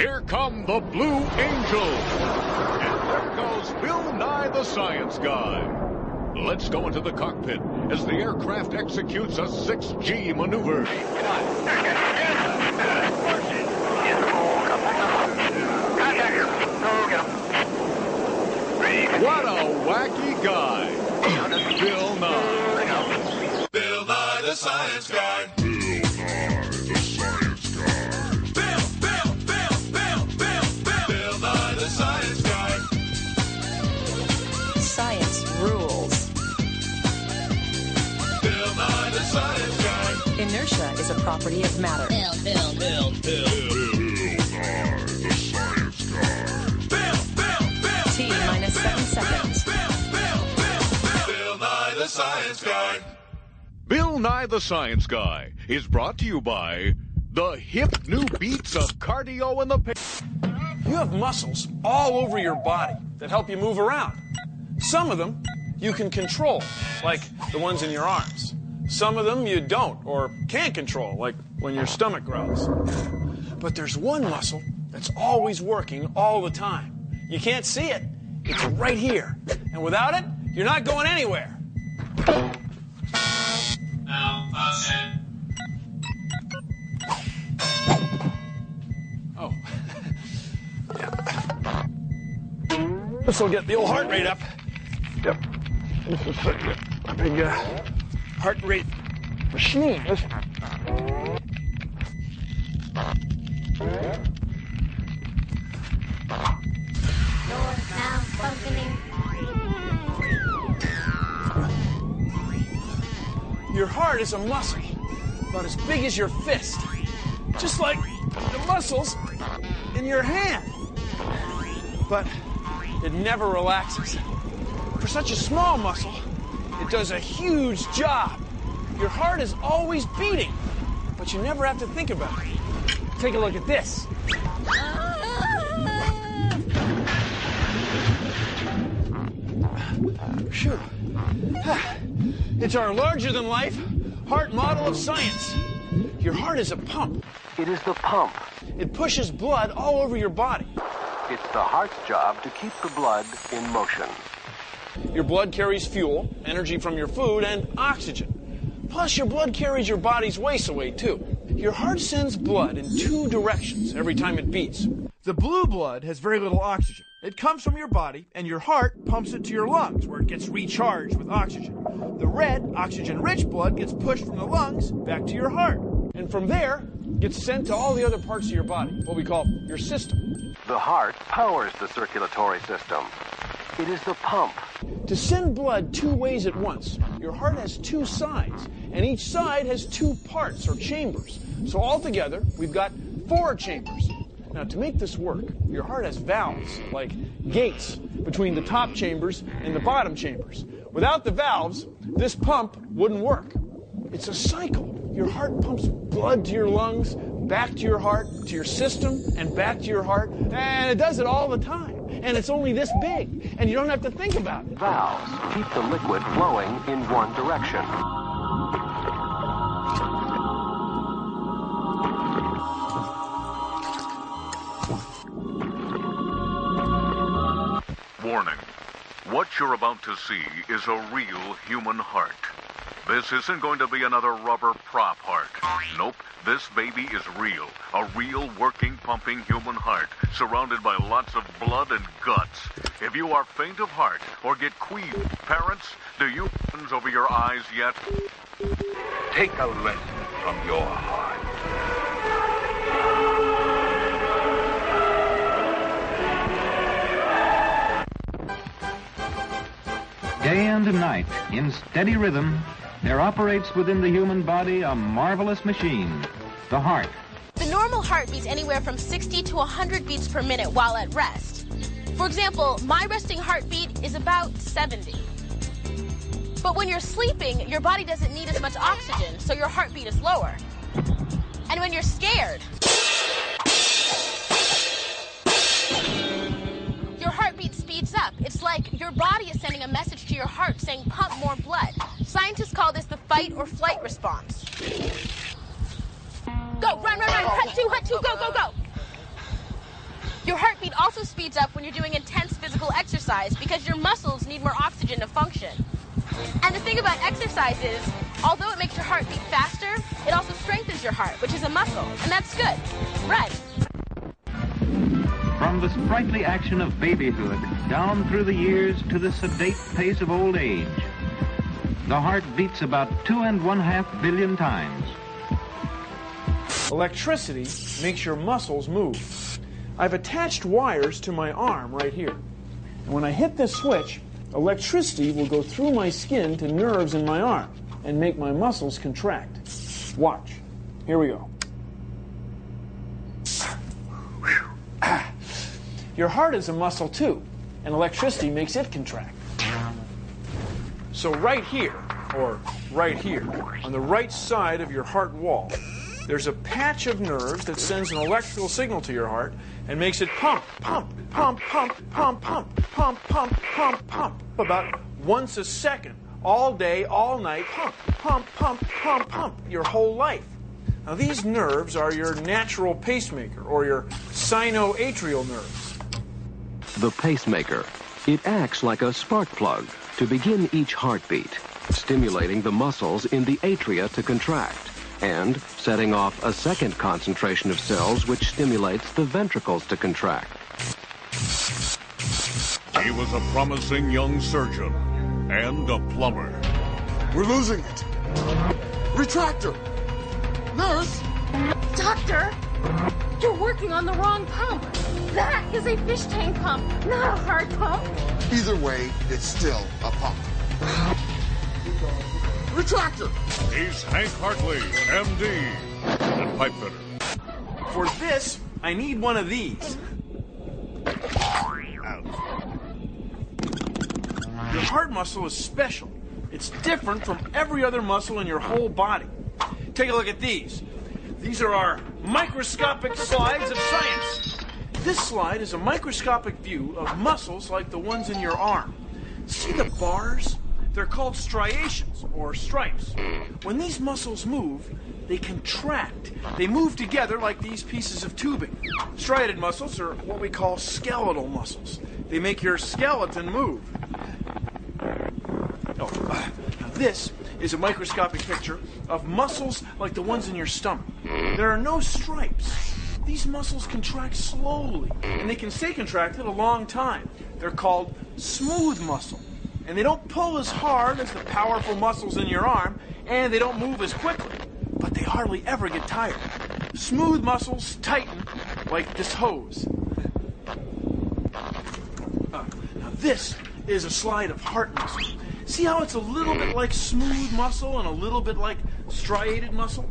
Here come the Blue Angels. And there goes Bill Nye the Science Guy. Let's go into the cockpit as the aircraft executes a 6G maneuver. What a wacky guy. Bill Nye. Bill Nye the Science Guy. Science rules. Bill Nye the Science Guy. Inertia is a property of matter. Bill Nye the Science Guy. T minus 7 seconds. Bill Nye the Science Guy. Bill Nye the Science Guy is brought to you by the hip new beats of cardio and the... You have muscles all over your body that help you move around. Some of them you can control, like the ones in your arms. Some of them you don't or can't control, like when your stomach growls. But there's one muscle that's always working all the time. You can't see it. It's right here. And without it, you're not going anywhere. Oh. Yeah. This will get the old heart rate up. Yep. This is a big heart rate machine. Your heart is a muscle about as big as your fist, just like the muscles in your hand. But it never relaxes. For such a small muscle, it does a huge job. Your heart is always beating, but you never have to think about it. Take a look at this. Phew. It's our larger-than-life heart model of science. Your heart is a pump. It is the pump. It pushes blood all over your body. It's the heart's job to keep the blood in motion. Your blood carries fuel, energy from your food, and oxygen. Plus, your blood carries your body's waste away, too. Your heart sends blood in 2 directions every time it beats. The blue blood has very little oxygen. It comes from your body, and your heart pumps it to your lungs, where it gets recharged with oxygen. The red, oxygen-rich blood gets pushed from the lungs back to your heart. And from there, gets sent to all the other parts of your body, what we call your system. The heart powers the circulatory system. It is the pump. To send blood 2 ways at once, your heart has 2 sides, and each side has 2 parts or chambers. So altogether, we've got 4 chambers. Now, to make this work, your heart has valves, like gates, between the top chambers and the bottom chambers. Without the valves, this pump wouldn't work. It's a cycle. Your heart pumps blood to your lungs, back to your heart, to your system, and back to your heart, and it does it all the time. And it's only this big, and you don't have to think about it. Valves keep the liquid flowing in one direction. Warning. What you're about to see is a real human heart. This isn't going to be another rubber prop heart. Nope, this baby is real. A real working, pumping human heart, surrounded by lots of blood and guts. If you are faint of heart or get queasy, parents, do you hands over your eyes yet? Take a lesson from your heart. Day and night, in steady rhythm, there operates within the human body a marvelous machine, the heart. The normal heart beats anywhere from 60 to 100 beats per minute while at rest. For example, my resting heartbeat is about 70. But when you're sleeping, your body doesn't need as much oxygen, so your heartbeat is lower. And when you're scared, your heartbeat speeds up. It's like your body is sending a message to your heart saying pump more blood. Scientists call this the fight or flight response. Go, run, run, run, hut two, go, go, go. speeds up when you're doing intense physical exercise because your muscles need more oxygen to function. And the thing about exercise is, although it makes your heart beat faster, it also strengthens your heart, which is a muscle, and that's good. Red. From the sprightly action of babyhood down through the years to the sedate pace of old age, the heart beats about 2.5 billion times. Electricity makes your muscles move. I've attached wires to my arm right here. And when I hit this switch, electricity will go through my skin to nerves in my arm and make my muscles contract. Watch. Here we go. Your heart is a muscle too, and electricity makes it contract. So right here, or right here, on the right side of your heart wall, there's a patch of nerves that sends an electrical signal to your heart and makes it pump, pump, pump, pump, pump, pump, pump, pump, pump, pump, about once a second, all day, all night, pump, pump, pump, pump, pump, your whole life. Now these nerves are your natural pacemaker, or your sinoatrial nerves. The pacemaker. It acts like a spark plug to begin each heartbeat, stimulating the muscles in the atria to contract, and setting off a second concentration of cells which stimulates the ventricles to contract. He was a promising young surgeon and a plumber. We're losing it. Retractor. Nurse. Doctor, you're working on the wrong pump. That is a fish tank pump, not a heart pump. Either way, it's still a pump. Retractor. He's Hank Hartley, MD, and pipe fitter. For this, I need one of these. Your heart muscle is special. It's different from every other muscle in your whole body. Take a look at these. These are our microscopic slides of science. This slide is a microscopic view of muscles like the ones in your arm. See the bars? They're called striations, or stripes. When these muscles move, they contract. They move together like these pieces of tubing. Striated muscles are what we call skeletal muscles. They make your skeleton move. Now this is a microscopic picture of muscles like the ones in your stomach. There are no stripes. These muscles contract slowly, and they can stay contracted a long time. They're called smooth muscle. And they don't pull as hard as the powerful muscles in your arm, and they don't move as quickly, but they hardly ever get tired. Smooth muscles tighten like this hose. Now this is a slide of heart muscle. See how it's a little bit like smooth muscle and a little bit like striated muscle?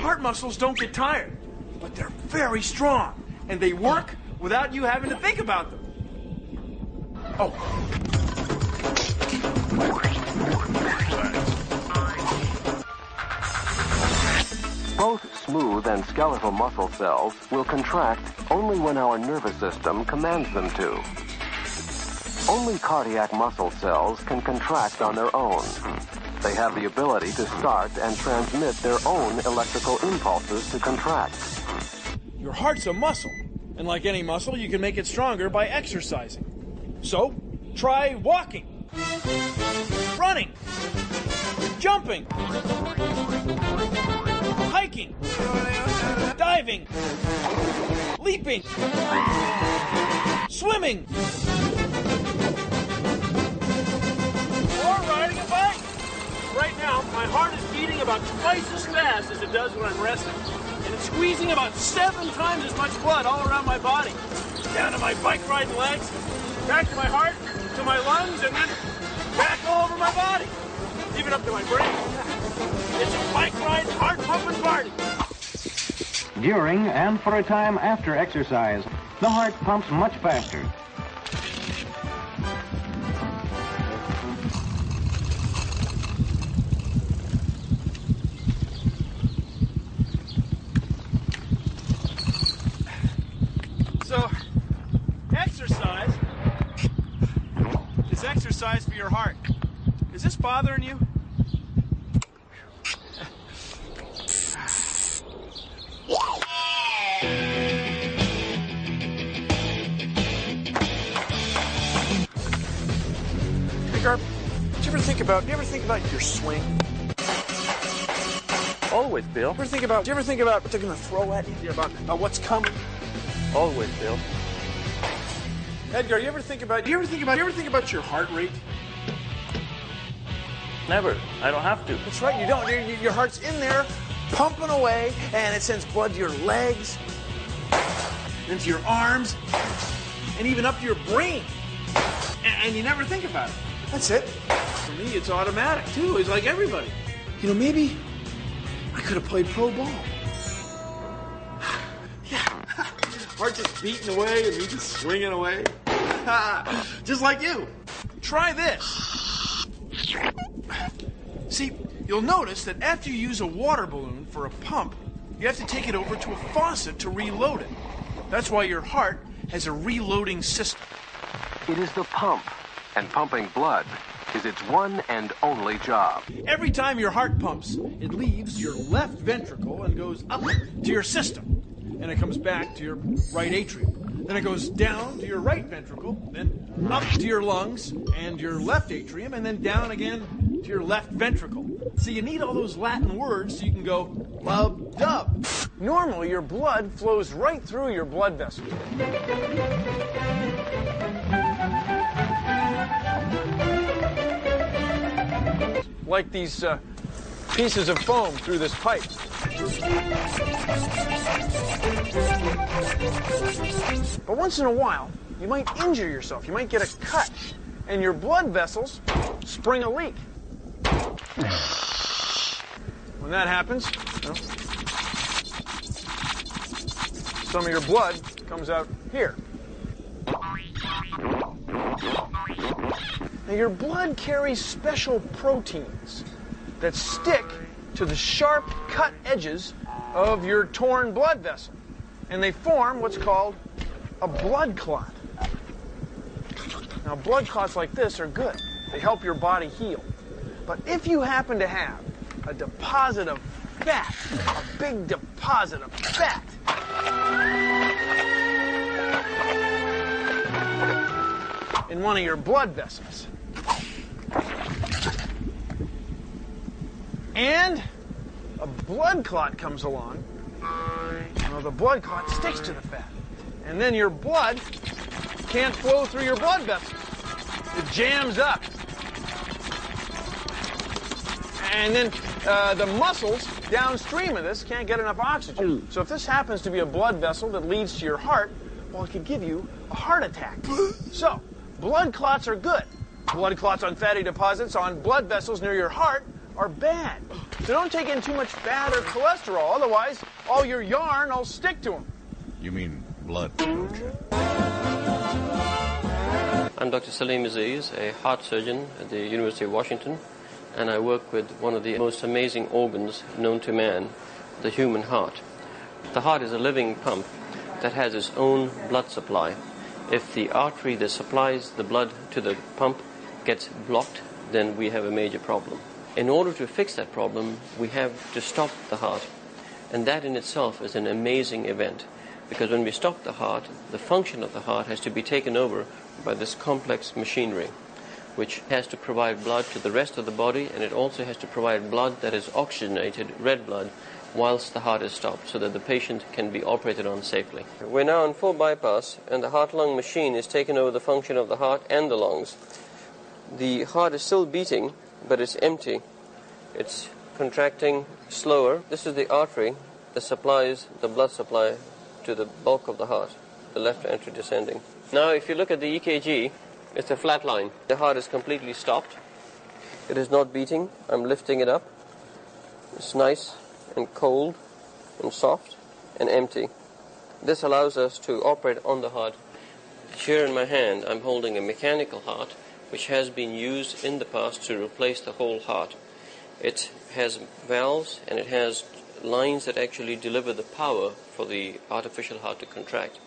Heart muscles don't get tired, but they're very strong, and they work without you having to think about them. Oh. Both smooth and skeletal muscle cells will contract only when our nervous system commands them to. Only cardiac muscle cells can contract on their own. They have the ability to start and transmit their own electrical impulses to contract. Your heart's a muscle, and like any muscle, you can make it stronger by exercising. So, try walking, running, jumping, hiking, diving, leaping, swimming, or riding a bike. Right now, my heart is beating about twice as fast as it does when I'm resting. And it's squeezing about 7 times as much blood all around my body. Down to my bike riding legs, back to my heart, to my lungs, and then back all over my body. Even up to my brain. It's a bike ride, heart pumping party. During and for a time after exercise, the heart pumps much faster. So, exercise is exercise for your heart. Is this bothering you? think about your swing? Always, Bill. Do you ever think about what they're going to throw at you? About what's coming? Always, Bill. Edgar, you ever think about your heart rate? Never. I don't have to. That's right, you don't. Your heart's in there, pumping away, and it sends blood to your legs, into your arms, and even up to your brain. And you never think about it. That's it. For me, it's automatic, too. It's like everybody. You know, maybe I could have played pro ball. Yeah. Heart just beating away and me just swinging away. Just like you. Try this. See, you'll notice that after you use a water balloon for a pump, you have to take it over to a faucet to reload it. That's why your heart has a reloading system. It is the pump, and pumping blood is its one and only job. Every time your heart pumps, it leaves your left ventricle and goes up to your system. And it comes back to your right atrium. Then it goes down to your right ventricle, then up to your lungs and your left atrium, and then down again to your left ventricle. So you need all those Latin words so you can go lub-dub. Normally, your blood flows right through your blood vessels. Like these pieces of foam through this pipe. But once in a while, you might injure yourself. You might get a cut, and your blood vessels spring a leak. When that happens, you know, some of your blood comes out here. Now, your blood carries special proteins that stick to the sharp cut edges of your torn blood vessel, and they form what's called a blood clot. Now, blood clots like this are good. They help your body heal. But if you happen to have a deposit of fat, a big deposit of fat, in one of your blood vessels, and a blood clot comes along, well, the blood clot sticks to the fat. And then your blood can't flow through your blood vessels. It jams up. And then the muscles downstream of this can't get enough oxygen. So if this happens to be a blood vessel that leads to your heart, well, it could give you a heart attack. So, blood clots are good. Blood clots on fatty deposits on blood vessels near your heart are bad. So don't take in too much fat or cholesterol, otherwise all your yarn will stick to them. You mean blood, don't you? I'm Dr. Salim Aziz, a heart surgeon at the University of Washington, and I work with one of the most amazing organs known to man, the human heart. The heart is a living pump that has its own blood supply. If the artery that supplies the blood to the pump gets blocked, then we have a major problem. In order to fix that problem, we have to stop the heart. And that in itself is an amazing event, because when we stop the heart, the function of the heart has to be taken over by this complex machinery, which has to provide blood to the rest of the body, and it also has to provide blood that is oxygenated, red blood, whilst the heart is stopped, so that the patient can be operated on safely. We're now on full bypass, and the heart-lung machine is taking over the function of the heart and the lungs. The heart is still beating, but it's empty. It's contracting slower. This is the artery that supplies the blood supply to the bulk of the heart, the left entry descending. Now, if you look at the EKG, it's a flat line. The heart is completely stopped. It is not beating. I'm lifting it up. It's nice and cold and soft and empty. This allows us to operate on the heart. Here in my hand, I'm holding a mechanical heart, which has been used in the past to replace the whole heart. It has valves and it has lines that actually deliver the power for the artificial heart to contract.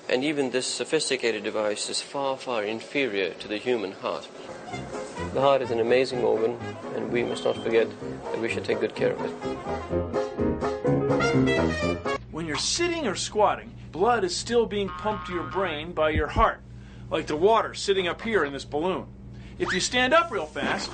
And even this sophisticated device is far, far inferior to the human heart. The heart is an amazing organ, and we must not forget that we should take good care of it. When you're sitting or squatting, blood is still being pumped to your brain by your heart, like the water sitting up here in this balloon. If you stand up real fast,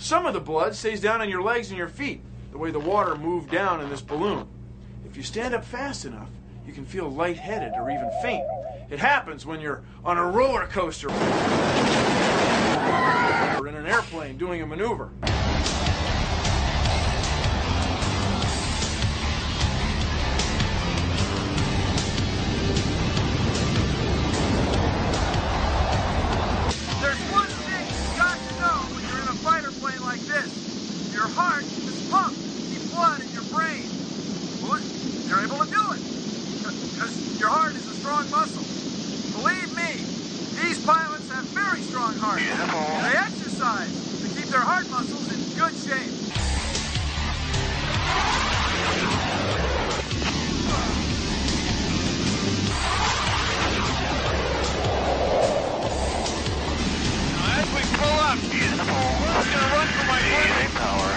Some of the blood stays down on your legs and your feet, the way the water moved down in this balloon. If you stand up fast enough, you can feel lightheaded or even faint. It happens when you're on a roller coaster or in an airplane doing a maneuver. There's one thing you've got to know when you're in a fighter plane like this. Your heart is pumped to keep blood in your brain. Well, you're able to do it because your heart is a strong muscle. Believe me, these pilots have very strong hearts. They exercise to keep their heart muscles in good shape. Now, as we pull up, I'm going to run for my life. Power.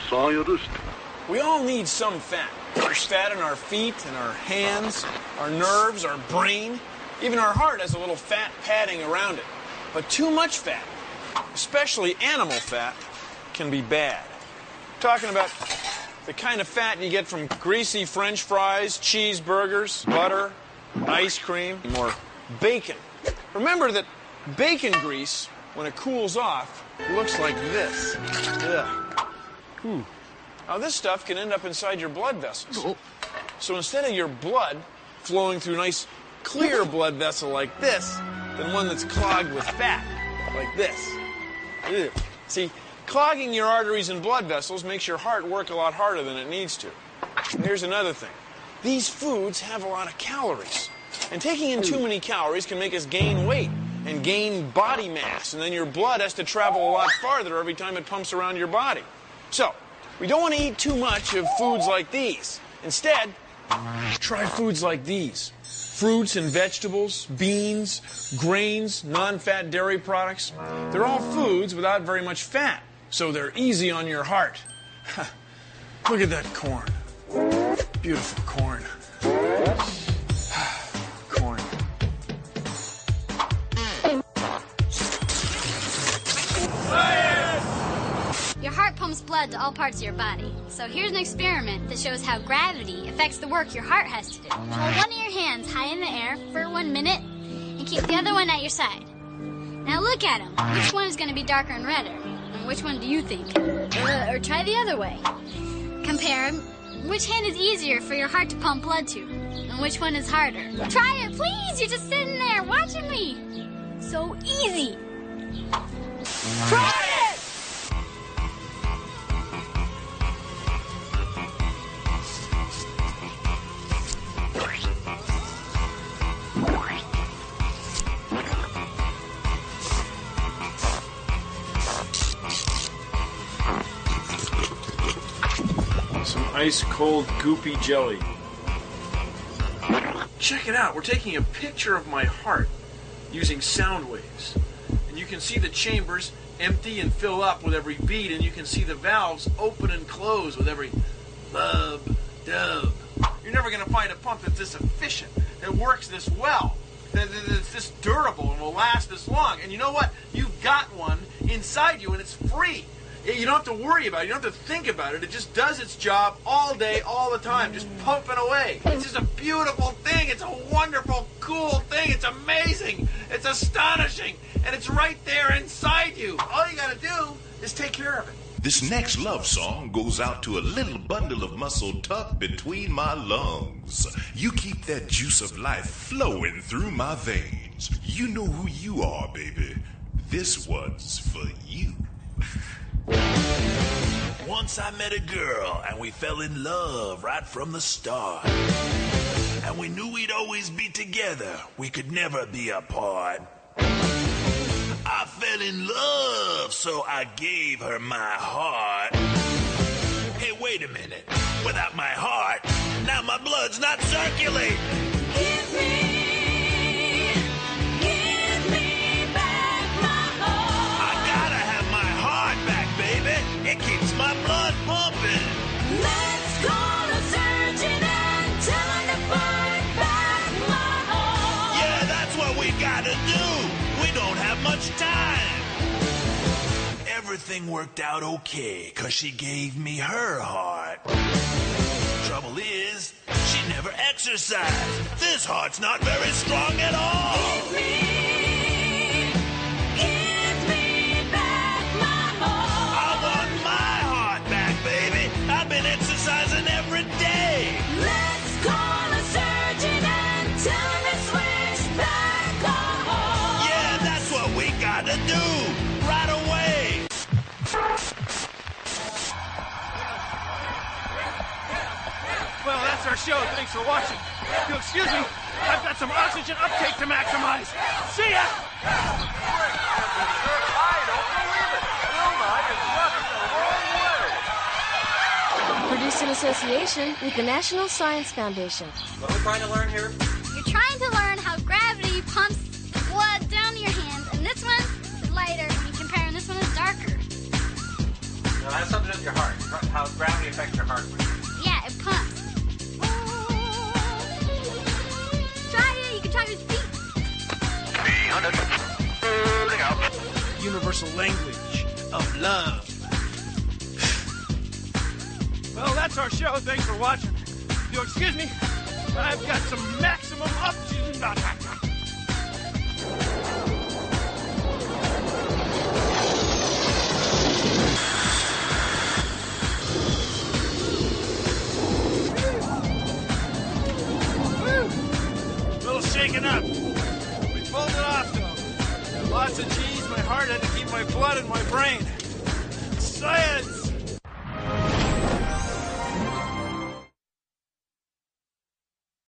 Scientist. We all need some fat. There's fat in our feet and our hands, our nerves, our brain. Even our heart has a little fat padding around it. But too much fat, especially animal fat, can be bad. I'm talking about the kind of fat you get from greasy French fries, cheeseburgers, butter, ice cream, or bacon. Remember that bacon grease, when it cools off, looks like this. Ugh. Now, this stuff can end up inside your blood vessels. So instead of your blood flowing through a nice, clear blood vessel like this, then one that's clogged with fat, like this. Ew. See, clogging your arteries and blood vessels makes your heart work a lot harder than it needs to. And here's another thing. These foods have a lot of calories. And taking in too many calories can make us gain weight and gain body mass. And then your blood has to travel a lot farther every time it pumps around your body. So, we don't want to eat too much of foods like these. Instead, try foods like these. Fruits and vegetables, beans, grains, non-fat dairy products. They're all foods without very much fat, so they're easy on your heart. Look at that corn. Beautiful corn. Corn. Your heart pumps blood to all parts of your body. So here's an experiment that shows how gravity affects the work your heart has to do. Hold one of your hands high in the air for 1 minute and keep the other one at your side. Now look at them. Which one is going to be darker and redder? And which one do you think? Or try the other way. Compare them. Which hand is easier for your heart to pump blood to? And which one is harder? Try it, please! You're just sitting there watching me. So easy. Try it! Some ice-cold, goopy jelly. Check it out. We're taking a picture of my heart using sound waves. And you can see the chambers empty and fill up with every beat, and you can see the valves open and close with every lub, dub. You're never going to find a pump that's this efficient, that works this well, that's this durable and will last this long. And you know what? You've got one inside you, and it's free. You don't have to worry about it. You don't have to think about it. It just does its job all day, all the time, just pumping away. It's just a beautiful thing. It's a wonderful, cool thing. It's amazing. It's astonishing. And it's right there inside you. All you got to do is take care of it. This next love song goes out to a little bundle of muscle tucked between my lungs. You keep that juice of life flowing through my veins. You know who you are, baby. This one's for you. Once I met a girl and we fell in love right from the start. And we knew we'd always be together. We could never be apart. I fell in love, so I gave her my heart. Hey, wait a minute. Without my heart, now my blood's not circulating. Give me back my heart. I gotta have my heart back, baby. It keeps my blood pumping. Let's call a surgeon and tell him to put back my heart. Yeah, that's what we gotta do. We don't have much time. Everything worked out okay, 'cause she gave me her heart. Trouble is, she never exercised. This heart's not very strong at all. Give me back my heart. I want my heart back, baby. I've been exercising every day. Let's call a surgeon and tell him to switch back our heart. Yeah, that's what we gotta do right away. Well, that's our show. Thanks for watching. If you'll excuse me, I've got some oxygen uptake to maximize. See ya! Produced in association with the National Science Foundation. What are we trying to learn here? You're trying to learn how gravity pumps blood down your hands, and this one is lighter when you compare, and this one is darker. No, it has something to do with your heart. How gravity affects your heart. Yeah, it pumps. Try it. You can try with your feet. Universal language of love. Well, that's our show. Thanks for watching. If you'll excuse me, I've got some maximum oxygen.